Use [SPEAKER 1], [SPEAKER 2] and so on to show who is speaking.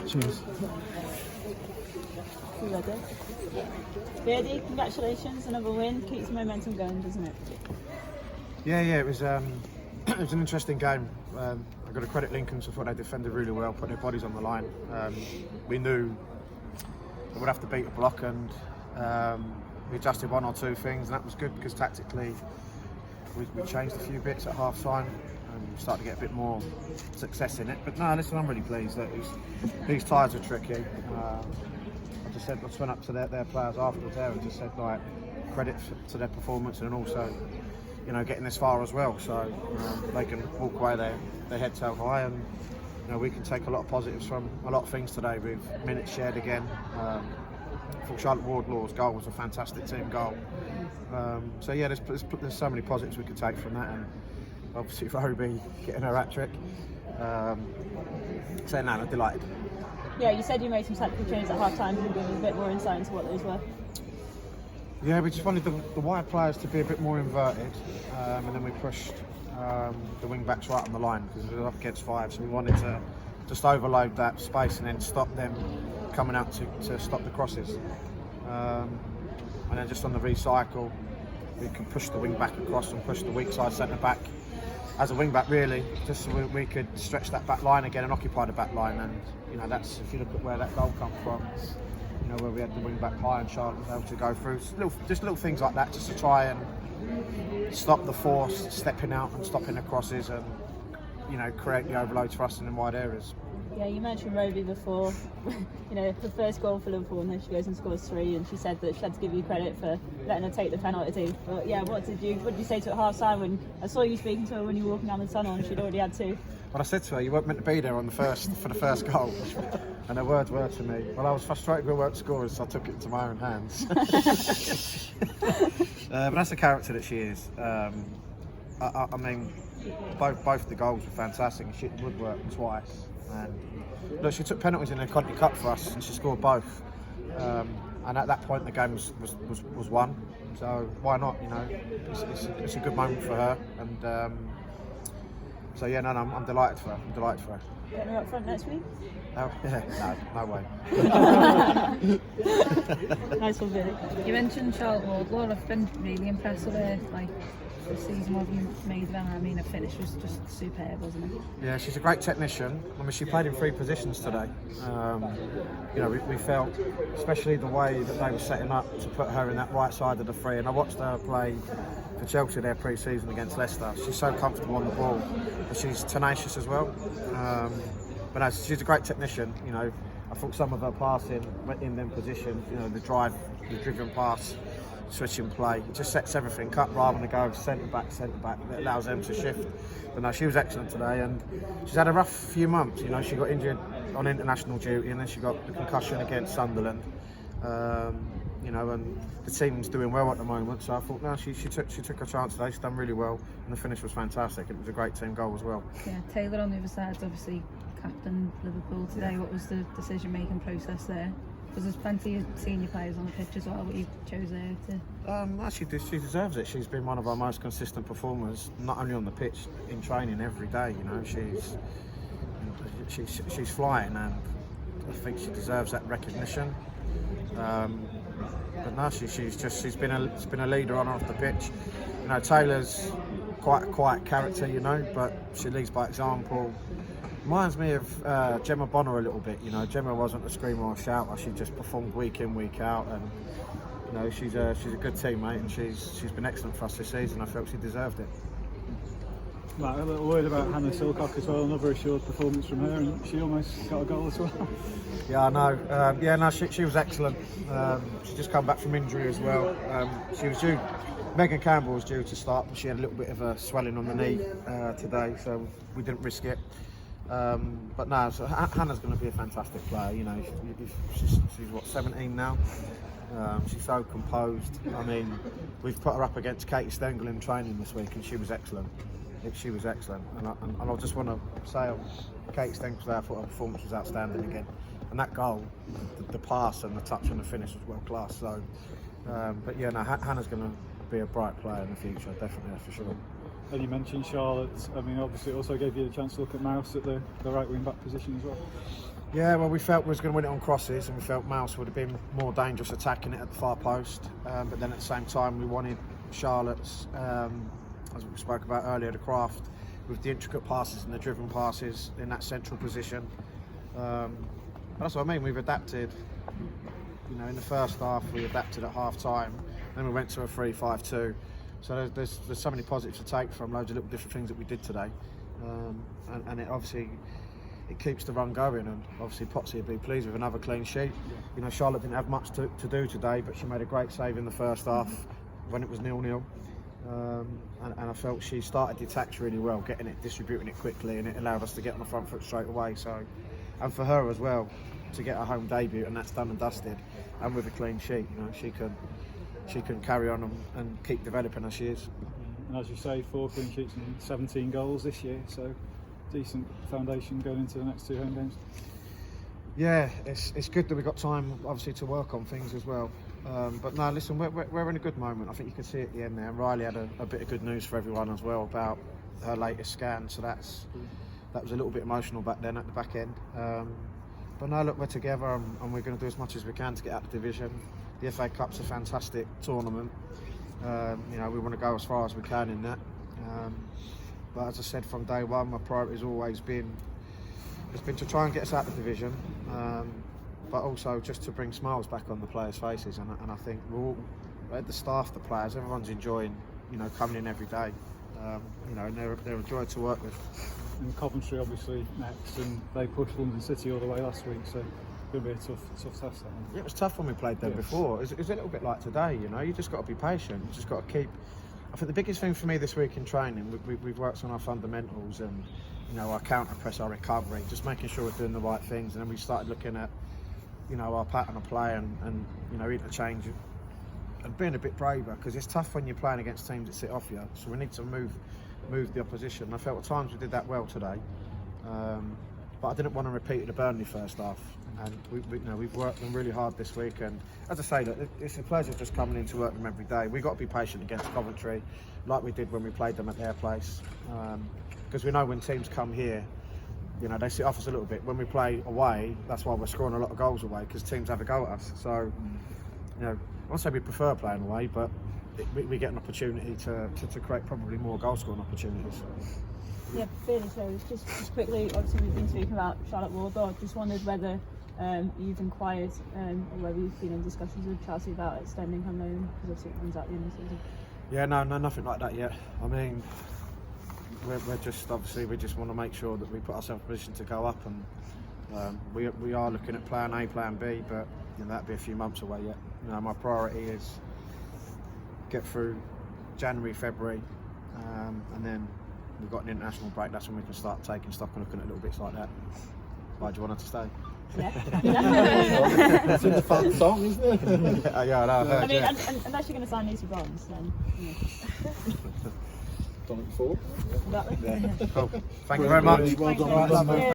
[SPEAKER 1] Cheers.
[SPEAKER 2] You ready? Beardy, congratulations, another win. Keeps the momentum going, doesn't it?
[SPEAKER 3] Yeah, it was it was an interesting game. I've got to credit Lincoln, so I thought they defended really well, put their bodies on the line. We knew we would have to beat a block, and we adjusted one or two things, and that was good because tactically we changed a few bits at half time and we started to get a bit more success in it. But no, listen, I'm really pleased that these ties are tricky. I just went up to their players afterwards there and just said, like, credit to their performance and also, you know, getting this far as well. So they can walk away their heads held high, and you know, we can take a lot of positives from a lot of things today with minutes shared again. I thought Charlotte Wardlaw's goal was a fantastic team goal. So yeah, there's so many positives we could take from that, and obviously Roby getting her hat-trick. So no, I'm delighted.
[SPEAKER 2] Yeah, you said you made some tactical changes at half-time. Can you give us a bit more insight into what those were?
[SPEAKER 3] Yeah, we just wanted the wide players to be a bit more inverted, and then we pushed the wing backs right on the line because we were up against five, so we wanted to just overload that space and then stop them coming out to stop the crosses. And then just on the recycle, we can push the wing back across and push the weak side centre back as a wing back, really, just so we could stretch that back line again and occupy the back line. And you know, that's, if you look at where that goal come from, you know, where we had the wing back high and Charlotte was able to go through. Just little things like that, just to try and stop the force stepping out and stopping the crosses, and you know, create the overloads for us in wide areas.
[SPEAKER 2] Yeah, you mentioned Roby before. You know, the first goal for Liverpool, and then she goes and scores 3, and she said that she had to give you credit for letting her take the penalty. But yeah, what did you say to her at half time when I saw you speaking to her when you were walking down the tunnel and she'd already had 2?
[SPEAKER 3] Well, I said to her, you weren't meant to be there for the first goal. And her words were to me, well, I was frustrated we weren't scorers, so I took it into my own hands. But that's the character that she is. I mean, both the goals were fantastic. She hit the woodwork twice. And look, she took penalties in the Conti Cup for us, and she scored both. And at that point, the game was won. So why not? You know, it's a good moment for her. And so yeah, no, I'm delighted for her. I'm delighted for her.
[SPEAKER 2] Getting her up front next week?
[SPEAKER 3] Oh, yeah, no way.
[SPEAKER 2] Nice one, Billy.
[SPEAKER 4] You mentioned Charlotte Wardlaw. I've been really impressed with her. Like, this season, what you made of her. I mean, her finish was just superb, wasn't it?
[SPEAKER 3] Yeah, she's a great technician. I mean, she played in 3 positions today. You know, we felt, especially the way that they were setting up to put her in that right side of the 3. And I watched her play for Chelsea their pre-season against Leicester. She's so comfortable on the ball, but she's tenacious as well. But no, she's a great technician. You know, I thought some of her passing in them positions, you know, the driven pass, switching play, it just sets everything up rather than go centre back. It allows them to shift. But no, she was excellent today, and she's had a rough few months. You know, she got injured on international duty, and then she got the concussion against Sunderland. You know, and the team's doing well at the moment. So I thought, no, she took her chance today. She's done really well, and the finish was fantastic. It was a great team goal as well.
[SPEAKER 4] Yeah, Taylor on the other side, obviously captain Liverpool today. What was the decision-making process there? Because there's plenty of senior players on the pitch as well, but you chose her to...
[SPEAKER 3] Actually, she deserves it. She's been one of our most consistent performers, not only on the pitch, in training every day. You know, she's flying, and I think she deserves that recognition. But no, she's been a leader on and off the pitch. You know, Taylor's quite a quiet character, you know, but she leads by example. Reminds me of Gemma Bonner a little bit. You know, Gemma wasn't a screamer or a shouter. She just performed week in, week out, and you know, she's a good teammate, and she's been excellent for us this season. I felt she deserved it.
[SPEAKER 1] Right, a little word about Hannah Silcock as well. Another assured performance from her, and she almost got a goal as well.
[SPEAKER 3] Yeah, I know. She was excellent. She just come back from injury as well. She was due. Megan Campbell was due to start, but she had a little bit of a swelling on the knee today, so we didn't risk it. But no, so Hannah's going to be a fantastic player. You know, she's what, 17 now. She's so composed. I mean, we've put her up against Katie Stengel in training this week, and she was excellent. She was excellent, and I just want to say, Katie Stengel today, I thought her performance was outstanding again. And that goal, the pass and the touch and the finish was world class. So, but yeah, no, Hannah's going to be a bright player in the future, definitely, for sure.
[SPEAKER 1] And you mentioned Charlotte. I mean, obviously, it also gave you a chance to look at Mouse at the right wing back position as well.
[SPEAKER 3] Yeah, well, we felt we was going to win it on crosses, and we felt Mouse would have been more dangerous attacking it at the far post. But then at the same time, we wanted Charlotte's, as we spoke about earlier, the craft with the intricate passes and the driven passes in that central position. That's what I mean. We've adapted. You know, in the first half, we adapted at half time. Then we went to a 3-5-2. So there's so many positives to take from loads of little different things that we did today, and it obviously. It keeps the run going, and obviously Potsy would be pleased with another clean sheet. You know, Charlotte didn't have much to do today, but she made a great save in the first half when it was 0-0. And I felt she started the attacks really well, getting it, distributing it quickly, and it allowed us to get on the front foot straight away. So, and for her as well, to get a home debut, and that's done and dusted, and with a clean sheet, you know, she can carry on and keep developing as she is.
[SPEAKER 1] And as you say, 4 clean sheets and 17 goals this year, so decent foundation going into the next 2 home games.
[SPEAKER 3] Yeah, it's good that we've got time, obviously, to work on things as well. But no, listen, we're in a good moment. I think you can see at the end there. And Riley had a bit of good news for everyone as well about her latest scan. So that was a little bit emotional back then at the back end. But no, look, we're together, and we're going to do as much as we can to get out of the division. The FA Cup's a fantastic tournament. You know, we want to go as far as we can in that. But as I said from day one, my priority has always been to try and get us out of the division, but also just to bring smiles back on the players' faces. And I think we're all, the staff, the players, everyone's enjoying, you know, coming in every day. You know, and they're a joy to work with.
[SPEAKER 1] And Coventry obviously next, and they pushed London City all the way last week, so it'll be a tough test. That one.
[SPEAKER 3] It was tough when we played them before. It's a little bit like today, you know. You just got to be patient. You just got to keep. I think the biggest thing for me this week in training, we've worked on our fundamentals and, you know, our counter press, our recovery, just making sure we're doing the right things. And then we started looking at, you know, our pattern of play and you know, interchange and being a bit braver, because it's tough when you're playing against teams that sit off you. So we need to move the opposition. And I felt at times we did that well today, but I didn't want to repeat the Burnley first half. And we've worked them really hard this week, and as I say, look, it's a pleasure just coming in to work them every day. We've got to be patient against Coventry, like we did when we played them at their place, because we know when teams come here, you know, they sit off us a little bit. When we play away, that's why we're scoring a lot of goals away, because teams have a go at us. So, you know, I won't say we prefer playing away, but we get an opportunity to create probably more goal scoring opportunities.
[SPEAKER 2] Yeah, fairly so. Just quickly, obviously we've been speaking about Charlotte Wardlaw. Just wondered whether you've inquired or whether you've been in discussions with Chelsea about extending her loan, because obviously it runs out the end of the season. Yeah,
[SPEAKER 3] no, nothing like that yet. I mean, we're just obviously we just want to make sure that we put ourselves in a position to go up, and we are looking at plan A, plan B, but you know, that'll be a few months away yet. You know, my priority is get through January, February, and then we've got an international break. That's when we can start taking stock and looking at little bits like that. Why do you want her to stay?
[SPEAKER 2] Yeah.
[SPEAKER 5] That's in the fun song, isn't it?
[SPEAKER 3] Yeah, I know.
[SPEAKER 2] I mean, unless you're going to sign Lucy Bronze, then. Yeah.
[SPEAKER 5] Done it before.
[SPEAKER 2] Exactly.
[SPEAKER 3] Yeah. Cool. Thank you very much.
[SPEAKER 5] Well done.